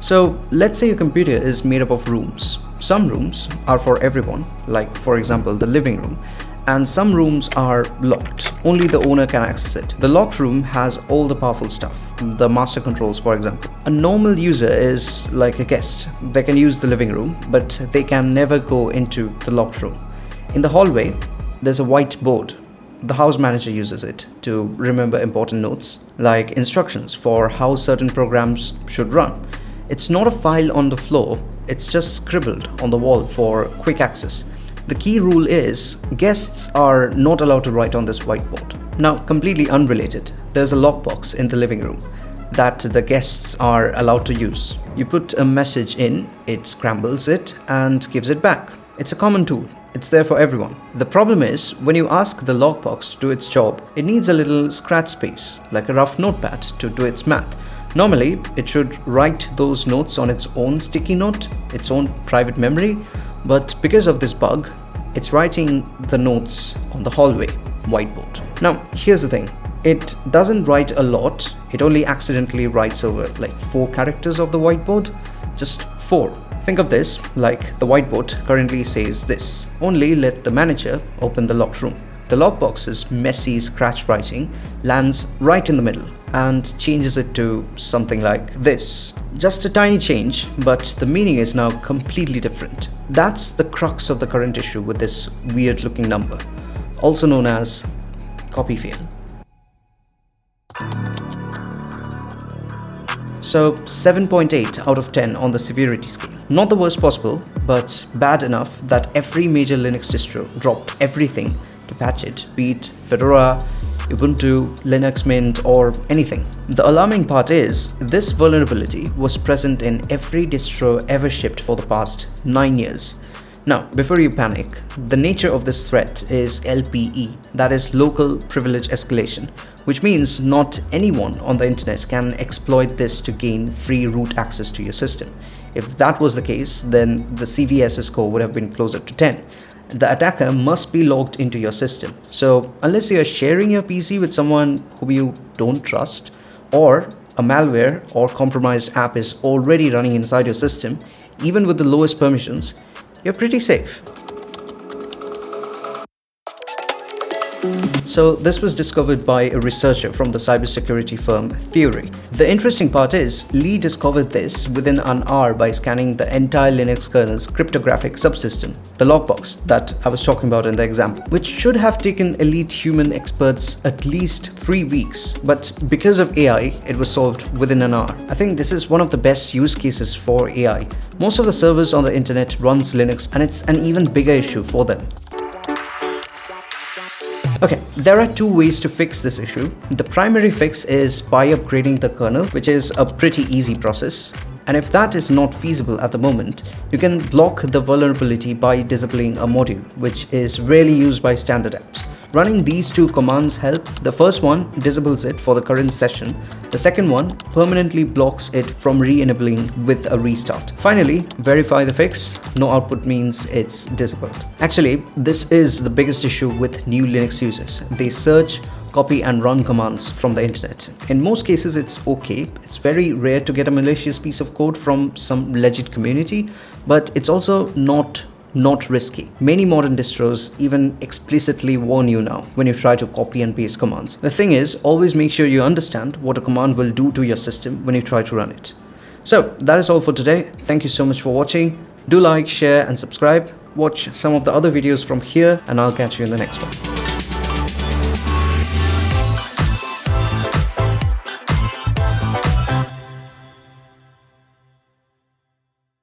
So let's say your computer is made up of rooms. Some rooms are for everyone, like for example the living room, and some rooms are locked. Only the owner can access it. The locked room has all the powerful stuff, the master controls for example. A normal user is like a guest. They can use the living room, but they can never go into the locked room. In the hallway, there's a whiteboard. The house manager uses it to remember important notes, like instructions for how certain programs should run. It's not a file on the floor, it's just scribbled on the wall for quick access. The key rule is guests are not allowed to write on this whiteboard. Now, completely unrelated, there's a lockbox in the living room that the guests are allowed to use. You put a message in, it scrambles it and gives it back. It's a common tool. It's there for everyone. The problem is, when you ask the lockbox to do its job, it needs a little scratch space, like a rough notepad, to do its math. Normally, it should write those notes on its own sticky note, its own private memory, but because of this bug, it's writing the notes on the hallway whiteboard. Now, here's the thing. It doesn't write a lot. It only accidentally writes over like 4 characters of the whiteboard. Just 4. Think of this like the whiteboard currently says this: only let the manager open the locked room. The lockbox's messy scratch writing lands right in the middle and changes it to something like this. Just a tiny change, but the meaning is now completely different. That's the crux of the current issue with this weird looking number, also known as copy fail. So 7.8 out of 10 on the severity scale. Not the worst possible, but bad enough that every major Linux distro dropped everything to patch it, be it Fedora, Ubuntu, Linux Mint, or anything. The alarming part is, this vulnerability was present in every distro ever shipped for the past 9 years. Now, before you panic, the nature of this threat is LPE, that is local privilege escalation, which means not anyone on the internet can exploit this to gain free root access to your system. If that was the case, then the CVSS score would have been closer to 10. The attacker must be logged into your system. So unless you are sharing your PC with someone whom you don't trust, or a malware or compromised app is already running inside your system, even with the lowest permissions, you're pretty safe. So this was discovered by a researcher from the cybersecurity firm Theory. The interesting part is, Lee discovered this within an hour by scanning the entire Linux kernel's cryptographic subsystem, the lockbox that I was talking about in the example, which should have taken elite human experts at least 3 weeks. But because of AI, it was solved within an hour. I think this is one of the best use cases for AI. Most of the servers on the internet runs Linux, and it's an even bigger issue for them. Okay, there are 2 ways to fix this issue. The primary fix is by upgrading the kernel, which is a pretty easy process. And if that is not feasible at the moment, you can block the vulnerability by disabling a module, which is rarely used by standard apps. Running these 2 commands help. The first one disables it for the current session. The second one permanently blocks it from re-enabling with a restart. Finally, verify the fix. No output means it's disabled. Actually, this is the biggest issue with new Linux users. They search, copy and run commands from the internet. In most cases, it's okay. It's very rare to get a malicious piece of code from some legit community, but it's also not risky. Many modern distros even explicitly warn you now when you try to copy and paste commands. The thing is, always make sure you understand what a command will do to your system when you try to run it. So that is all for today. Thank you so much for watching. Do like, share and subscribe. Watch some of the other videos from here, and I'll catch you in the next one.